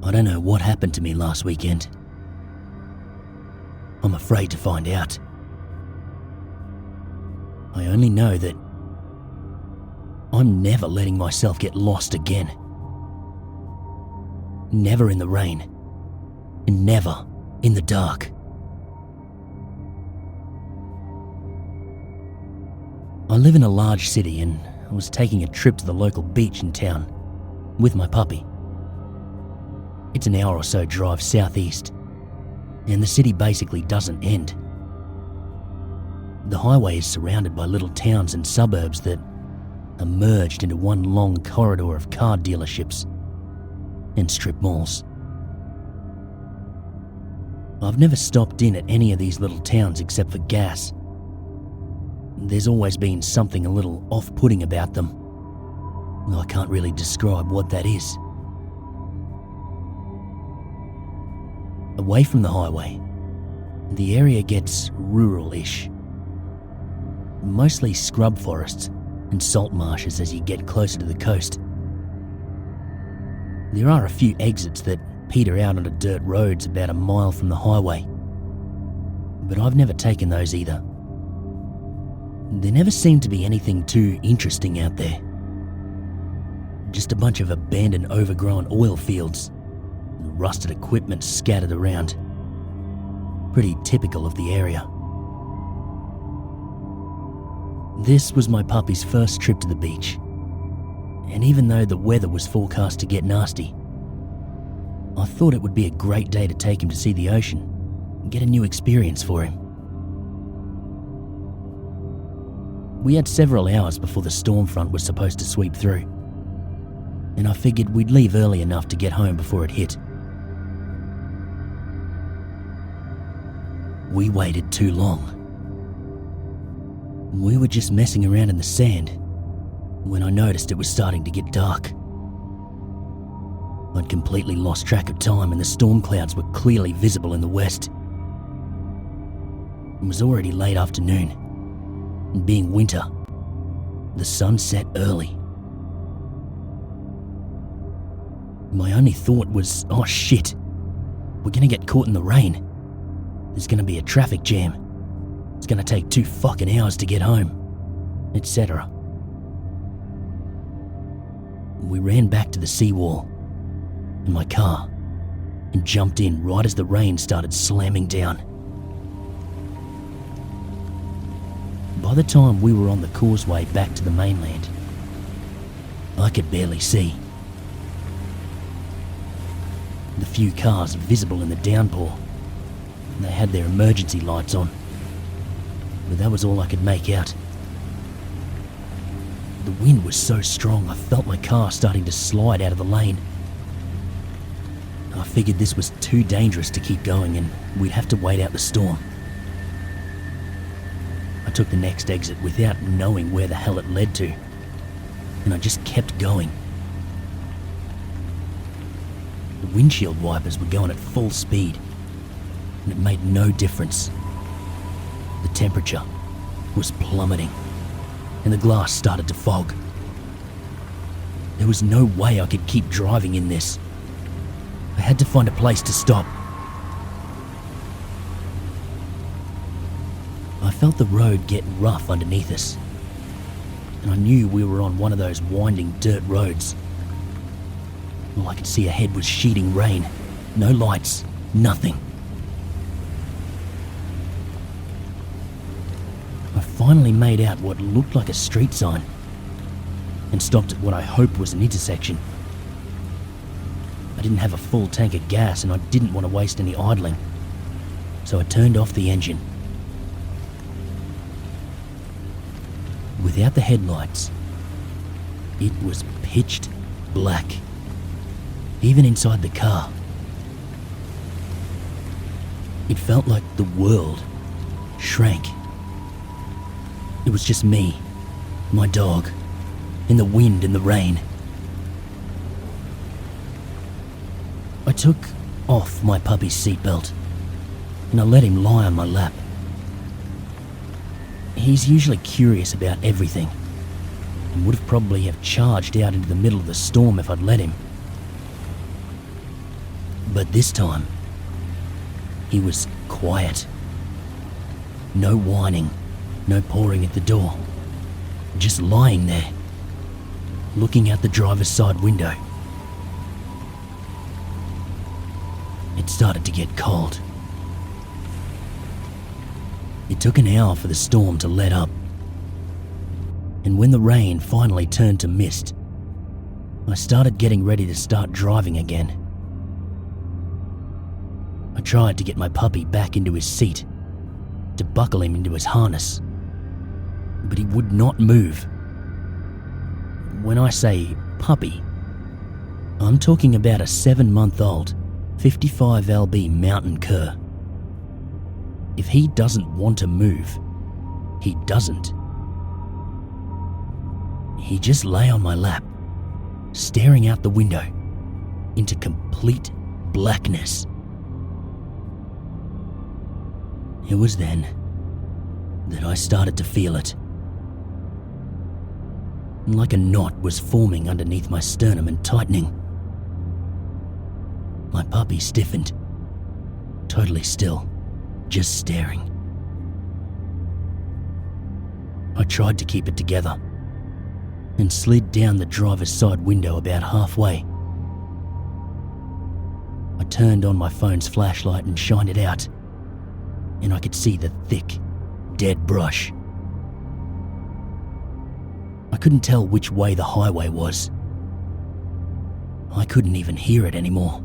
I don't know what happened to me last weekend. I'm afraid to find out. I only know that I'm never letting myself get lost again. Never in the rain, and never in the dark. I live in a large city and I was taking a trip to the local beach in town with my puppy. It's an hour or so drive southeast, and the city basically doesn't end. The highway is surrounded by little towns and suburbs that are merged into one long corridor of car dealerships and strip malls. I've never stopped in at any of these little towns except for gas. There's always been something a little off-putting about them, though I can't really describe what that is. Away from the highway, the area gets rural-ish. Mostly scrub forests and salt marshes as you get closer to the coast. There are a few exits that peter out onto dirt roads about a mile from the highway, but I've never taken those either. There never seemed to be anything too interesting out there. Just a bunch of abandoned, overgrown oil fields and rusted equipment scattered around. Pretty typical of the area. This was my puppy's first trip to the beach, and even though the weather was forecast to get nasty, I thought it would be a great day to take him to see the ocean and get a new experience for him. We had several hours before the storm front was supposed to sweep through, and I figured we'd leave early enough to get home before it hit. We waited too long. We were just messing around in the sand when I noticed it was starting to get dark. I'd completely lost track of time and the storm clouds were clearly visible in the west. It was already late afternoon, and being winter, the sun set early. My only thought was, oh shit, we're gonna get caught in the rain. There's gonna be a traffic jam. It's gonna take 2 fucking hours to get home, etc. We ran back to the seawall in my car and jumped in right as the rain started slamming down. By the time we were on the causeway back to the mainland, I could barely see. The few cars visible in the downpour, they had their emergency lights on, but that was all I could make out. The wind was so strong I felt my car starting to slide out of the lane. I figured this was too dangerous to keep going and we'd have to wait out the storm. I took the next exit without knowing where the hell it led to, and I just kept going. The windshield wipers were going at full speed, and it made no difference. The temperature was plummeting, and the glass started to fog. There was no way I could keep driving in this. I had to find a place to stop. I felt the road get rough underneath us, and I knew we were on one of those winding dirt roads. All I could see ahead was sheeting rain, no lights, nothing. I finally made out what looked like a street sign and stopped at what I hoped was an intersection. I didn't have a full tank of gas and I didn't want to waste any idling, so I turned off the engine. Without the headlights, it was pitched black, even inside the car. It felt like the world shrank. It was just me, my dog, and the wind and the rain. I took off my puppy's seatbelt and I let him lie on my lap. He's usually curious about everything and would have probably have charged out into the middle of the storm if I'd let him. But this time, he was quiet. No whining, no pawing at the door. Just lying there, looking out the driver's side window. It started to get cold. It took an hour for the storm to let up. And when the rain finally turned to mist, I started getting ready to start driving again. I tried to get my puppy back into his seat, to buckle him into his harness, but he would not move. When I say puppy, I'm talking about a 7-month-old 55 lb mountain cur. If he doesn't want to move, he doesn't. He just lay on my lap, staring out the window into complete blackness. It was then that I started to feel it. Like a knot was forming underneath my sternum and tightening. My puppy stiffened, totally still, just staring. I tried to keep it together and slid down the driver's side window about halfway. I turned on my phone's flashlight and shined it out, and I could see the thick, dead brush. I couldn't tell which way the highway was. I couldn't even hear it anymore.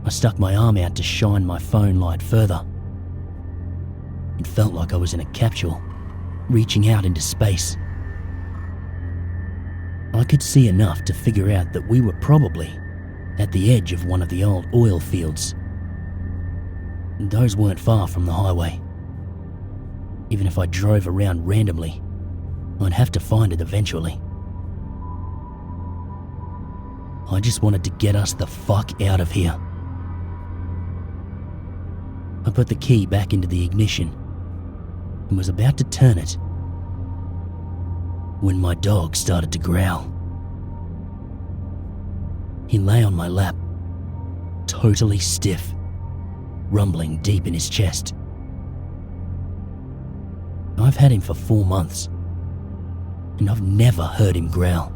I stuck my arm out to shine my phone light further. It felt like I was in a capsule, reaching out into space. I could see enough to figure out that we were probably at the edge of one of the old oil fields. Those weren't far from the highway. Even if I drove around randomly, I'd have to find it eventually. I just wanted to get us the fuck out of here. I put the key back into the ignition and was about to turn it when my dog started to growl. He lay on my lap, totally stiff, rumbling deep in his chest. I've had him for 4 months, and I've never heard him growl.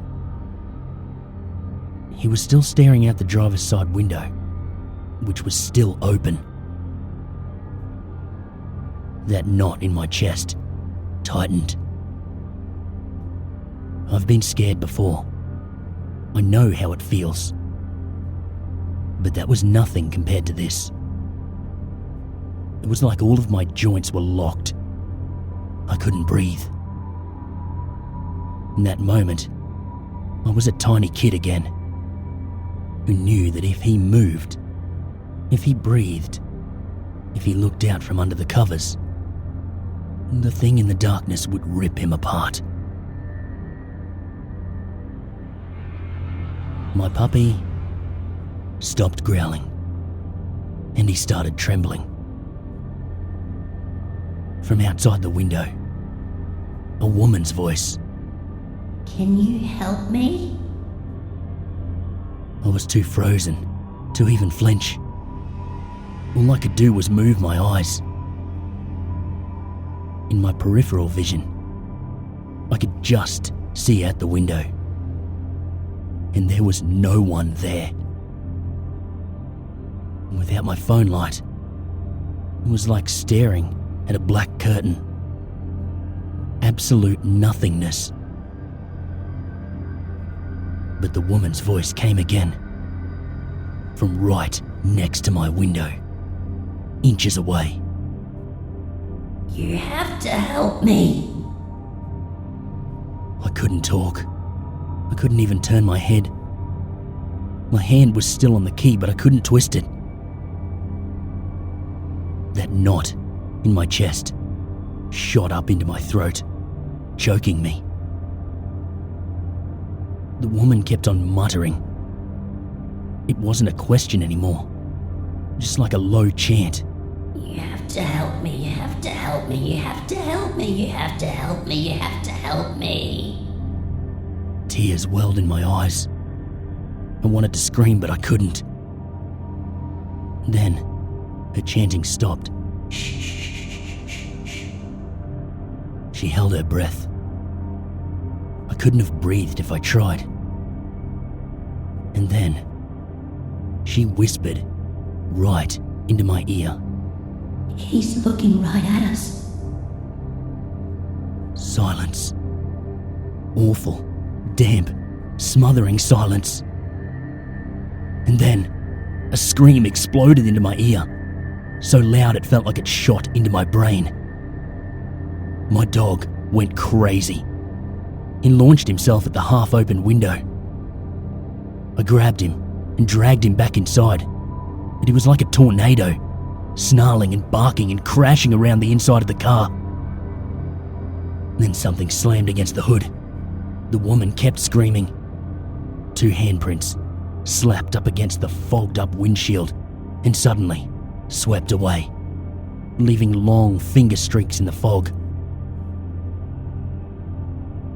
He was still staring out the driver's side window, which was still open. That knot in my chest tightened. I've been scared before. I know how it feels. But that was nothing compared to this. It was like all of my joints were locked. I couldn't breathe. In that moment, I was a tiny kid again, who knew that if he moved, if he breathed, if he looked out from under the covers, the thing in the darkness would rip him apart. My puppy stopped growling, and he started trembling. From outside the window, a woman's voice. Can you help me? I was too frozen to even flinch. All I could do was move my eyes. In my peripheral vision, I could just see out the window, and there was no one there. Without my phone light, it was like staring at a black curtain. Absolute nothingness. But the woman's voice came again, from right next to my window, inches away. You have to help me. I couldn't talk. I couldn't even turn my head. My hand was still on the key, but I couldn't twist it. That knot in my chest shot up into my throat, choking me. The woman kept on muttering. It wasn't a question anymore, just like a low chant. You have to help me, you have to help me, you have to help me, you have to help me, you have to help me. Tears welled in my eyes. I wanted to scream, but I couldn't. Then, her chanting stopped. She held her breath. I couldn't have breathed if I tried. And then, she whispered right into my ear. He's looking right at us. Silence. Awful, damp, smothering silence. And then, a scream exploded into my ear, so loud it felt like it shot into my brain. My dog went crazy. He launched himself at the half-open window. I grabbed him and dragged him back inside, and he was like a tornado, snarling and barking and crashing around the inside of the car. Then something slammed against the hood. The woman kept screaming. 2 handprints slapped up against the fogged-up windshield and suddenly swept away, leaving long finger streaks in the fog.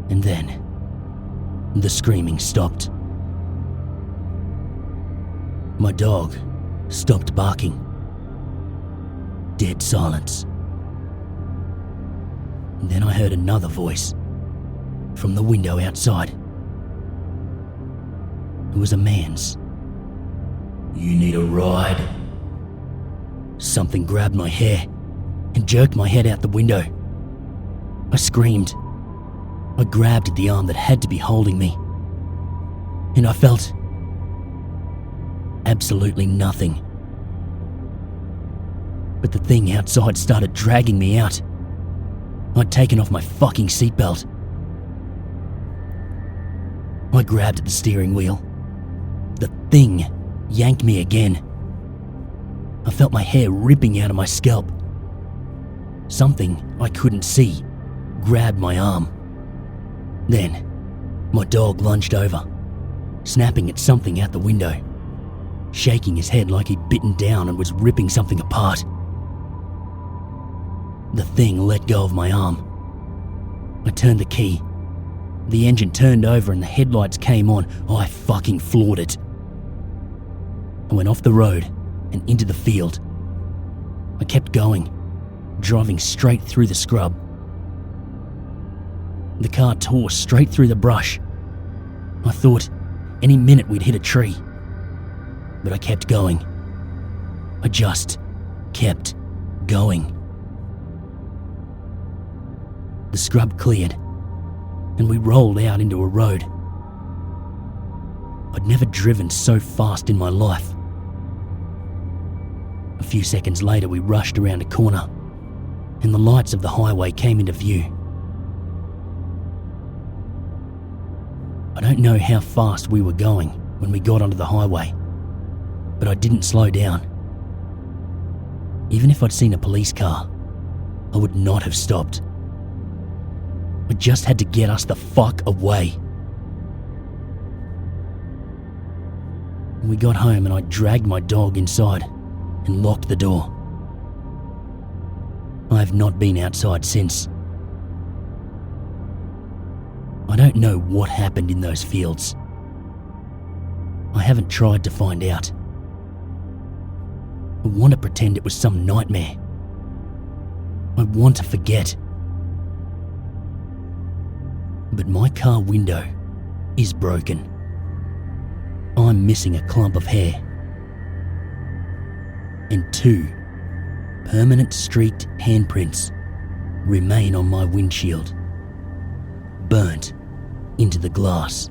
And then, the screaming stopped. My dog stopped barking. Dead silence. And then I heard another voice from the window outside. It was a man's. "You need a ride?" Something grabbed my hair and jerked my head out the window. I screamed. I grabbed at the arm that had to be holding me, and I felt absolutely nothing. But the thing outside started dragging me out. I'd taken off my fucking seatbelt. I grabbed at the steering wheel. The thing yanked me again. I felt my hair ripping out of my scalp. Something I couldn't see grabbed my arm. Then, my dog lunged over, snapping at something out the window, shaking his head like he'd bitten down and was ripping something apart. The thing let go of my arm. I turned the key. The engine turned over and the headlights came on. I fucking floored it. I went off the road and into the field. I kept going, driving straight through the scrub. The car tore straight through the brush. I thought any minute we'd hit a tree. But I kept going. I just kept going. The scrub cleared, and we rolled out into a road. I'd never driven so fast in my life. A few seconds later, we rushed around a corner, and the lights of the highway came into view. I don't know how fast we were going when we got onto the highway, but I didn't slow down. Even if I'd seen a police car, I would not have stopped. I just had to get us the fuck away. We got home and I dragged my dog inside and locked the door. I have not been outside since. I don't know what happened in those fields. I haven't tried to find out. I want to pretend it was some nightmare. I want to forget. But my car window is broken. I'm missing a clump of hair. And 2 permanent streaked handprints remain on my windshield, burnt into the glass.